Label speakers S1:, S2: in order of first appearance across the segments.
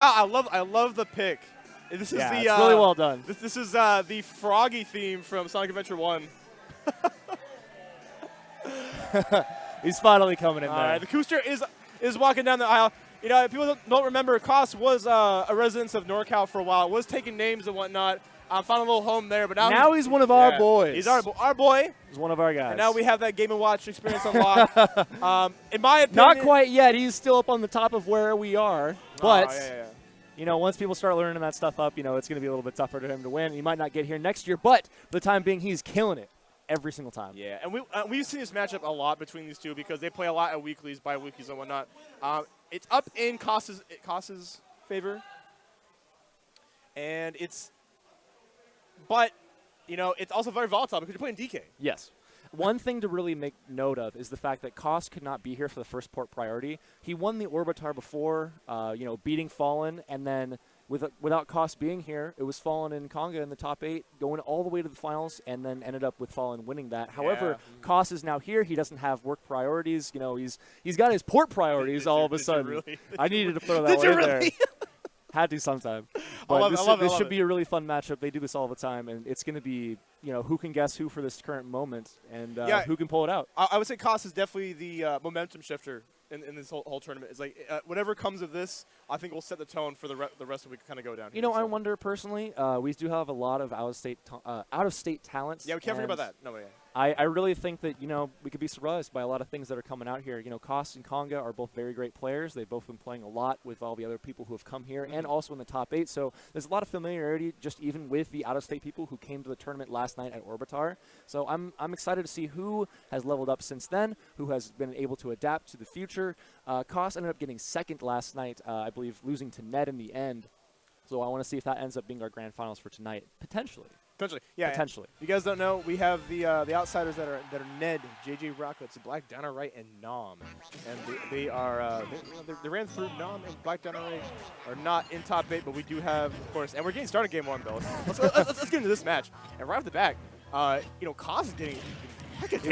S1: I love the pick. This is
S2: it's really well done.
S1: This is the Froggy theme from Sonic Adventure 1.
S2: He's finally coming in
S1: All
S2: there.
S1: right, the Cooster is walking down the aisle. You know, if people don't remember, KOSS was a resident of NorCal for a while. Was taking names and whatnot. Found a little home there, but now
S2: he's one of our boys.
S1: He's our boy.
S2: He's one of our guys.
S1: And now we have that Game & Watch experience unlocked. In my opinion,
S2: not quite yet. He's still up on the top of where we are, but.
S1: Yeah.
S2: You know, once people start learning that stuff up, you know, it's going to be a little bit tougher for him to win. He might not get here next year, but for the time being, he's killing it every single time.
S1: Yeah, and we've seen this matchup a lot between these two because they play a lot at weeklies, bi-weeklies, and whatnot. It's up in KOSS's favor, and but, you know, it's also very volatile because you're playing DK.
S2: Yes. One thing to really make note of is the fact that KOSS could not be here for the first port priority. He won the Orbitar before, you know, beating Fallen, and then without KOSS being here, it was Fallen and Konga in the top 8, going all the way to the finals, and then ended up with Fallen winning that. However, KOSS is now here. He doesn't have work priorities. You know, he's got his port priorities all of a sudden.
S1: Really?
S2: I needed to throw that one in there. Had to sometime. But this should be a really fun matchup. They do this all the time, and it's going to be, you know, who can guess who for this current moment, and who can pull it out.
S1: I would say KOSS is definitely the momentum shifter in this whole tournament. It's like whatever comes of this, I think will set the tone for the rest of the week. Kind of go down.
S2: You know, I wonder personally. We do have a lot of out of state talents.
S1: Yeah, we can't forget about that. No, yeah.
S2: I really think that, you know, we could be surprised by a lot of things that are coming out here. You know, KOSS and Konga are both very great players. They've both been playing a lot with all the other people who have come here and also in the top 8. So there's a lot of familiarity just even with the out-of-state people who came to the tournament last night at Orbitar. So I'm excited to see who has leveled up since then, who has been able to adapt to the future. KOSS ended up getting second last night, I believe, losing to Ned in the end. So I want to see if that ends up being our grand finals for tonight, potentially.
S1: Yeah.
S2: Potentially.
S1: If you guys don't know, we have the outsiders that are Ned, JJROCKETS, Black Downer Right, and Nom, and they are they ran through Nom and Black Downer Right are not in top 8, but we do have, of course, and we're getting started game 1 though. Let's get into this match. And right off the back, you know, KOSS is getting. Look at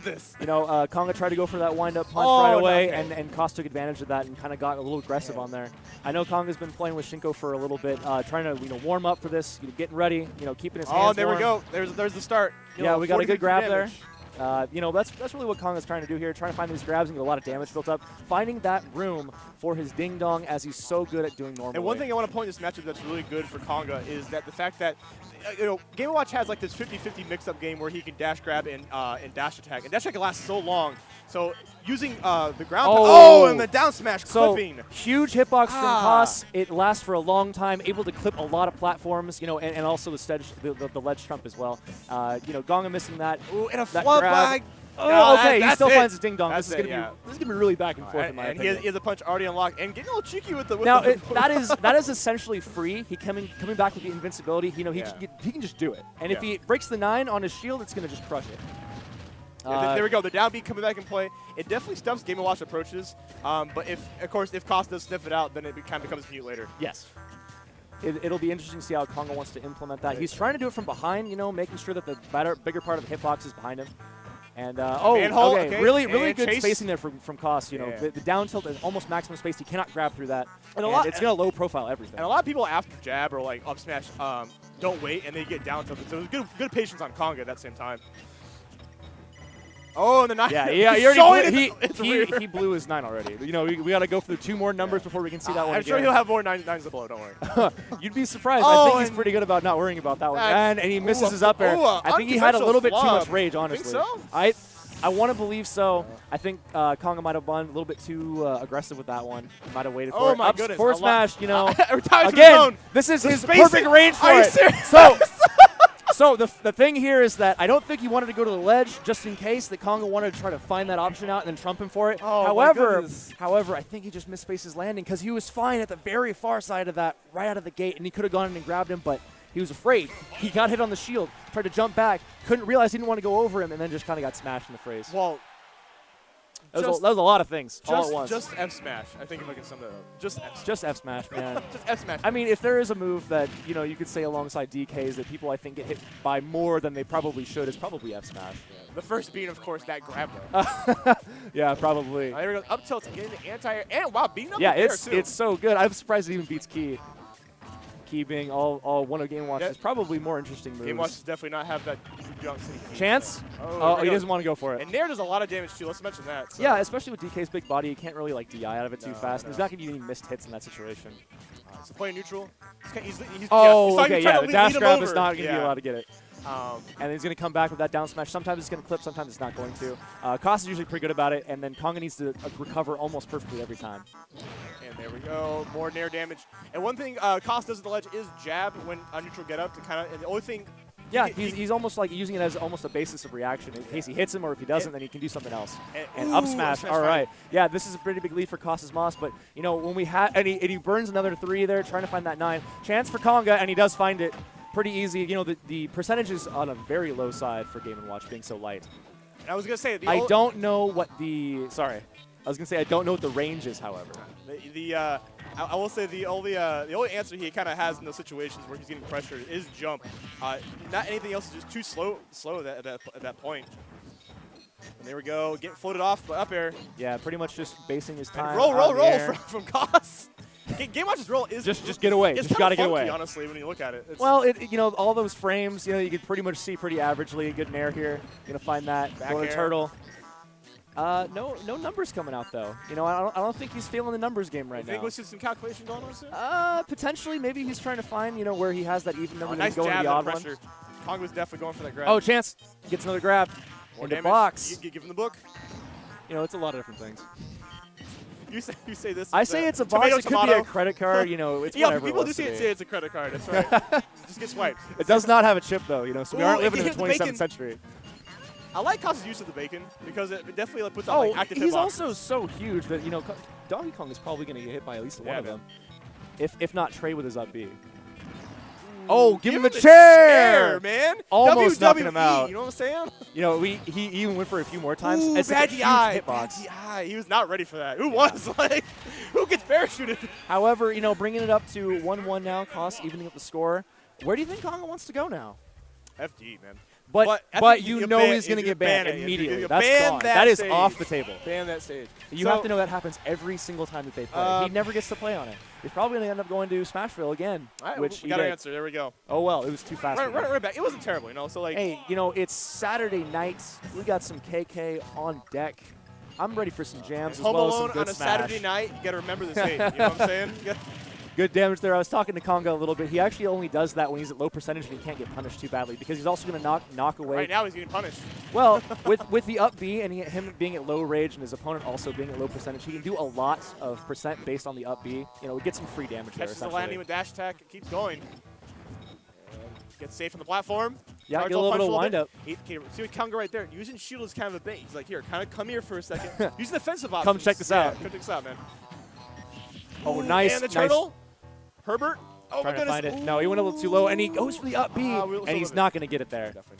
S1: this.
S2: You know, Konga tried to go for that wind-up punch right away, and KOSS took advantage of that and kind of got a little aggressive on there. I know Konga's been playing with Shinko for a little bit, trying to warm up for this, getting ready, keeping his hands warm.
S1: Oh, there we go. There's the start.
S2: Yeah, we got a good grab there. You know, that's really what Konga's trying to do here, trying to find these grabs and get a lot of damage built up, finding that room for his ding-dong as he's so good at doing normally.
S1: And one thing I want to point in this matchup that's really good for Konga is that the fact that, you know, Game & Watch has like this 50-50 mix-up game where he can dash grab and dash attack. And dash attack can last so long. So using the ground and the down smash clipping.
S2: Huge hitbox from KOSS. It lasts for a long time, able to clip a lot of platforms, you know, and also the ledge trump as well. You know, Konga missing that.
S1: Ooh, and a flood flag.
S2: Oh, okay. He still finds his ding dong. This is gonna be really back and forth. In my opinion.
S1: He has a punch already unlocked and getting a little cheeky with the.
S2: That is essentially free. He coming back with the invincibility. You know, he can just do it. And if he breaks the 9 on his shield, it's gonna just crush it.
S1: There we go. The down B coming back in play. It definitely stumps Game & Watch approaches. But if KOSS does sniff it out, then it kind of becomes mute later.
S2: Yes. It'll be interesting to see how Konga wants to implement that. He's trying to do it from behind, you know, making sure that the bigger part of the hitbox is behind him. And really good chase. Spacing there from KOSS. You know, the down tilt is almost maximum space. He cannot grab through that. And it's gonna low profile everything.
S1: And a lot of people after jab or like up smash don't wait and they get down tilted. So there's good patience on Konga at that same time. Oh, and the 9.
S2: He blew his 9 already. You know, we got to go through 2 more numbers before we can see that one.
S1: I'm sure he'll have more 9s to blow. Don't worry.
S2: You'd be surprised. I think he's pretty good about not worrying about that one. And he misses his up air. I think he had a little bit too much rage, honestly.
S1: Think so?
S2: I want to believe so. I think Konga might have won a little bit too aggressive with that one. He might have waited for it.
S1: My goodness.
S2: Forward smash, you know.
S1: Again,
S2: this is his perfect range for it. So the thing here is that I don't think he wanted to go to the ledge just in case that Konga wanted to try to find that option out and then trump him for it. However, I think he just misspaced his landing because he was fine at the very far side of that right out of the gate, and he could have gone in and grabbed him, but he was afraid. He got hit on the shield, tried to jump back, couldn't realize he didn't want to go over him, and then just kind of got smashed in the face.
S1: Well,
S2: That was a lot of things all at once.
S1: Just F smash. I think if I can sum that up. Just F smash.
S2: Just F smash, man.
S1: Just F smash.
S2: I mean, if there is a move that you could say alongside DKs that people I think get hit by more than they probably should, it's probably F smash.
S1: Yeah. The first being, of course, that grab though.
S2: Yeah, probably.
S1: There we go. Up tilt again, the anti-air, and wow, beating up
S2: Yeah,
S1: the air too.
S2: it's so good. I'm surprised it even beats Key. Key being all one of Game Watch is probably more interesting moves.
S1: Game Watch does definitely not have that jump city.
S2: Chance?
S1: Oh,
S2: he doesn't want to go for it.
S1: And Nair does a lot of damage too. Let's mention that. So.
S2: Yeah, especially with DK's big body, you can't really like DI out of it too fast.
S1: No.
S2: There's not going to be any missed hits in that situation.
S1: So playing neutral. He's
S2: okay, yeah. The dash grab is
S1: over.
S2: not going to be allowed to get it.
S1: And
S2: then he's going to come back with that down smash. Sometimes it's going to clip, sometimes it's not going to. KOSS is usually pretty good about it, and then Konga needs to recover almost perfectly every time.
S1: And there we go, more Nair damage. And one thing KOSS does at the ledge is jab when on neutral get up to kind of, and the only thing...
S2: Yeah, he's almost like using it as almost a basis of reaction. In case he hits him, or if he doesn't, then he can do something else. And up smash, all right. Yeah, this is a pretty big lead for KOSSismoss, but, when we have... And he burns another 3 there, trying to find that 9. Chance for Konga, and he does find it. Pretty easy. The percentage is on a very low side for Game & Watch being so light.
S1: And I was going to say...
S2: I don't know what the... Sorry. I was going to say I don't know what the range is, however.
S1: I will say the only answer he kind of has in those situations where he's getting pressured is jump. Not anything else is just too slow at that point. And there we go. Getting floated off up air.
S2: Yeah, pretty much just basing his time.
S1: And roll from KOSS. Game Watch's roll is
S2: just get away. Just gotta get away.
S1: Honestly, when you look at it.
S2: Well, all those frames, you can pretty much see pretty averagely. Good Nair here. Gonna find that.
S1: Back
S2: Going
S1: air.
S2: turtle. No numbers coming out though. I don't think he's feeling the numbers game right now.
S1: Think we see some calculation going on soon?
S2: Potentially. Maybe he's trying to find where he has that even number.
S1: Nice
S2: going
S1: jab
S2: to the odd
S1: pressure. Konga was definitely going for that grab.
S2: Oh, Chance gets another grab.
S1: More
S2: Into
S1: damage.
S2: box.
S1: You give him the book.
S2: It's a lot of different things.
S1: You say this.
S2: I say it's a box. It could be a credit card. It's
S1: yeah,
S2: whatever.
S1: People do say it's a credit card. That's right. Just get swiped.
S2: It does not have a chip though. So we aren't living in the
S1: hit the
S2: 27th
S1: bacon.
S2: century.
S1: I like KOSS's use of the bacon because it definitely puts out
S2: Oh,
S1: active
S2: he's
S1: hitboxes.
S2: also so huge that Donkey Kong is probably going to get hit by at least one of them, if not Trey with his up B. Oh, give him the chair,
S1: man!
S2: Almost
S1: WWE,
S2: knocking him out.
S1: You know what I'm saying?
S2: He even went for a few more times.
S1: Ooh,
S2: It's
S1: bad
S2: such a huge
S1: DI.
S2: hitbox.
S1: Bad DI. He was not ready for that. Who was? Who gets parachuted?
S2: However, bringing it up to 1-1 now, KOSS evening up the score. Where do you think Konga wants to go now?
S1: FD, man.
S2: But he's going to get banned immediately. That's gone. That is off the table.
S1: Ban that stage.
S2: You have to know that happens every single time that they play. He never gets to play on it. He's probably going to end up going to Smashville again.
S1: All right,
S2: which
S1: we got our answer. There we go.
S2: Oh, well, it was too fast.
S1: Right back. It wasn't terrible, So,
S2: hey, it's Saturday night. We got some KK on deck. I'm ready for some jams as well as some good
S1: on a
S2: smash.
S1: Saturday night, you got to remember this date. You know what I'm saying?
S2: Good damage there. I was talking to Konga a little bit. He actually only does that when he's at low percentage and he can't get punished too badly because he's also going to knock away.
S1: Right now he's getting punished.
S2: Well, with the up B and him being at low rage and his opponent also being at low percentage, he can do a lot of percent based on the up B. We get some free damage there.
S1: Catches the landing with dash attack. It keeps going. Gets safe on the platform.
S2: Yeah, get a little bit of wind up.
S1: See what Konga right there. Using shield is kind of a bait. He's like, here, kind of come here for a second. Using defensive options.
S2: Come check this out.
S1: Come check this out, man.
S2: Oh, nice.
S1: And the turtle. Herbert. Oh,
S2: trying
S1: my goodness.
S2: to find it. No, he went a little too low, and he goes for the up B, and he's not going to get it there.
S1: Definitely.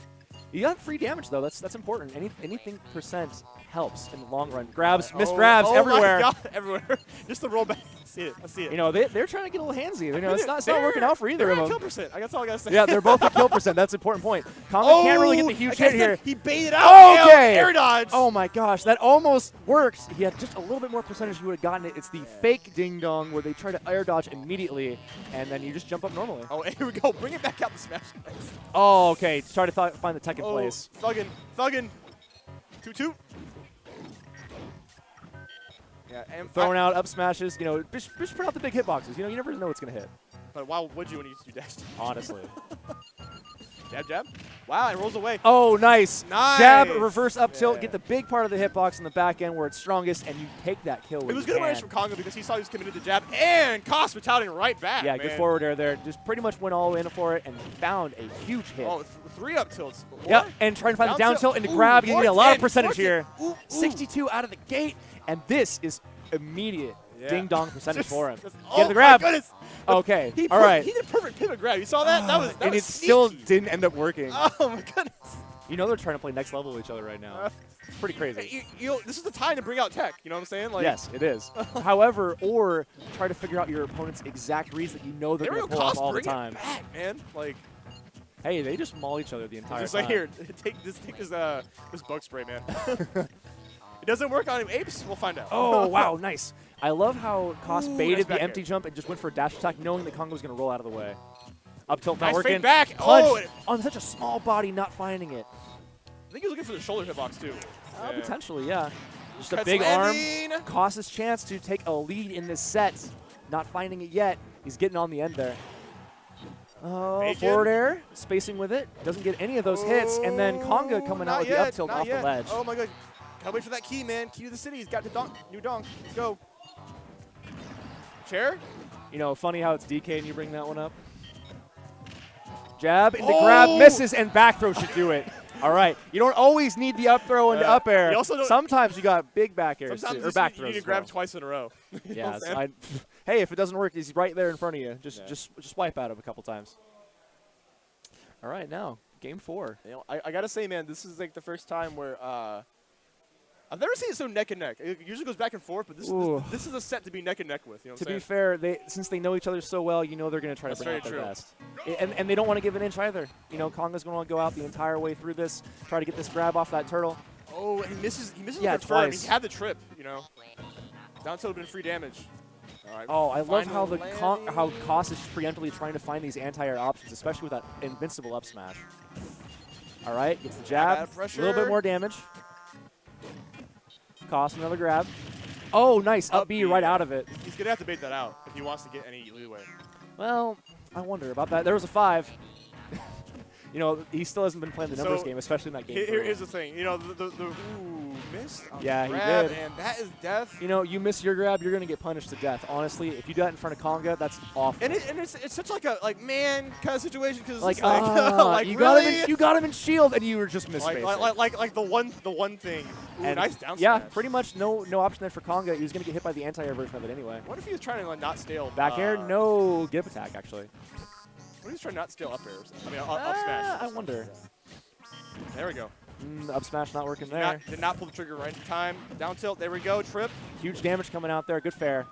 S2: You got free damage, though. That's important. Anything percent helps in the long run. Grabs, missed grabs everywhere.
S1: My God, everywhere. Just the roll back. I see it.
S2: They're trying to get a little handsy. It's not working out for either of them.
S1: Kill percent. That's all I got to say.
S2: Yeah, they're both at kill percent. That's an important point. Konga can't really get the huge hit here.
S1: He baited out.
S2: Okay.
S1: Air dodge.
S2: Oh, my gosh. That almost worked. He had just a little bit more percentage. He would have gotten it. It's the fake ding-dong where they try to air dodge immediately, and then you just jump up normally.
S1: Oh, here we go. Bring it back out the smash.
S2: Oh, okay. Try to find the tech in place.
S1: Thuggin. 2-2. Yeah, and
S2: throwing out up smashes. Just put out the big hitboxes. You never know what's going to hit.
S1: But why would you when you do dash?
S2: Honestly.
S1: Jab. Wow, it rolls away.
S2: Oh, nice.
S1: Nice.
S2: Jab, reverse up tilt, get the big part of the hitbox in the back end where it's strongest, and you take that kill.
S1: It was good range from Konga because he saw he was committed to jab, and KOSS retaliating right back.
S2: Yeah,
S1: man.
S2: good forward air there. Just pretty much went all in for it and found a huge hit.
S1: Oh, 3 up tilts.
S2: Yeah, and trying to find the down tilt and the grab. You get a lot of percentage here.
S1: Ooh.
S2: 62 out of the gate, and this is immediate ding-dong percentage for him.
S1: Oh,
S2: get the grab.
S1: My goodness.
S2: Okay, all right.
S1: He did a perfect pivot grab. You saw that? That was
S2: and it
S1: sneaky.
S2: still didn't end up working.
S1: Oh, my goodness.
S2: You know they're trying to play next level with each other right now. It's pretty crazy.
S1: This is the time to bring out tech. You know what I'm saying? Like,
S2: Yes, it is. However, or try to figure out your opponent's exact reads that you know they're going to pull off all the time.
S1: Back, man. Like,
S2: hey, they just maul each other the entire
S1: just
S2: time.
S1: like here, take this bug spray, man. It doesn't work on him. Apes, we'll find out.
S2: Oh, wow, nice. I love how KOSS baited
S1: nice
S2: the
S1: back
S2: empty
S1: air.
S2: jump and just went for a dash attack, knowing that Konga was going to roll out of the way. Up tilt not
S1: Nice
S2: working.
S1: fade back.
S2: Punch
S1: Oh,
S2: on such a small body, not finding it.
S1: I think he was looking for the shoulder hitbox too. Yeah.
S2: Potentially, yeah. Just a
S1: Cuts
S2: big
S1: landing.
S2: arm. KOSS's chance to take a lead in this set. Not finding it yet. He's getting on the end there. Oh,
S1: Bacon.
S2: forward air, spacing with it. Doesn't get any of those hits. And then Konga coming out with the up tilt off the ledge.
S1: Oh my god. Gotta wait for that key, man. Key to the city. He's got the new donk. Let's go. Chair?
S2: You know, funny how it's DK and you bring that one up. Jab into grab, misses, and back throw should do it. All right. You don't always need the up throw and up air.
S1: You also don't,
S2: sometimes you got big back airs
S1: sometimes
S2: too, or back
S1: you
S2: throws.
S1: need to grab twice in a row.
S2: Yeah. Hey, if it doesn't work, he's right there in front of you. Just wipe at him a couple times. All right, now game 4.
S1: You know, I gotta say, man, this is like the first time where I've never seen it so neck and neck. It usually goes back and forth, but this is a set to be neck and neck with. You know what
S2: to
S1: I'm
S2: be
S1: saying?
S2: fair, since they know each other so well, you know they're going to try to bring out their best. And they don't want to give an inch either. You know, Konga's going to go out the entire way through this, try to get this grab off that turtle.
S1: Oh, he misses. He misses
S2: Yeah,
S1: the firm.
S2: twice.
S1: He had the trip. You know, down tilt would have been free damage. All right,
S2: Oh, I love how
S1: final
S2: how KOSS is preemptively trying to find these anti-air options, especially with that invincible up smash. All right, gets the jab, a little bit more damage. KOSS another grab. Oh, nice up B right out of it.
S1: He's gonna have to bait that out if he wants to get any leeway.
S2: Well, I wonder about that. There was a 5. You know, he still hasn't been playing the numbers game, especially in that game.
S1: Here's the thing. You know, missed.
S2: Yeah, he
S1: grab,
S2: did.
S1: And that is death.
S2: You know, you miss your grab, you're going to get punished to death. Honestly, if you do that in front of Konga, that's awful.
S1: And it's such like a man kind of situation because
S2: like,
S1: like
S2: you
S1: really?
S2: got him in shield, and you were just missing.
S1: Like the one thing. Ooh,
S2: and
S1: nice down
S2: yeah,
S1: smash.
S2: pretty much no option there for Konga. He was going to get hit by the anti-air version of it anyway.
S1: What if he was trying to like not stale
S2: Back air, no give attack actually.
S1: What if he's trying to not steal up airs? I mean, up smash.
S2: I wonder.
S1: There we go.
S2: Up smash not working there.
S1: Did not pull the trigger right in time. Down tilt. There we go. Trip.
S2: Huge damage coming out there. Good fair.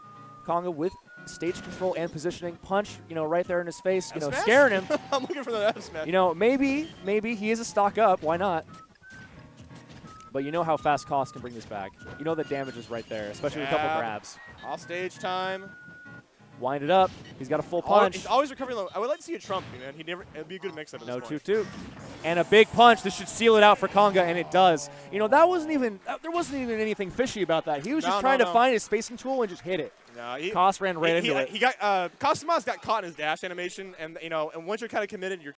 S2: Konga with stage control and positioning. Punch, you know, right there in his face. You know,
S1: F-smash?
S2: scaring him.
S1: I'm looking for that F smash.
S2: You know, maybe he is a stock up. Why not? But you know how fast KOSS can bring this back. You know the damage is right there, especially with a couple grabs.
S1: Off stage time.
S2: Wind it up. He's got a full punch.
S1: He's always recovering low. I would like to see a Trump, man. It'd be a good mix-up at
S2: No
S1: this point.
S2: 2-2. And a big punch. This should seal it out for Konga, and it does. You know, there wasn't even anything fishy about that. He was just trying to find his spacing tool and just hit it.
S1: No,
S2: KOSS ran right into it.
S1: KOSSismoss got caught in his dash animation, and you know, and once you're kind of committed, you're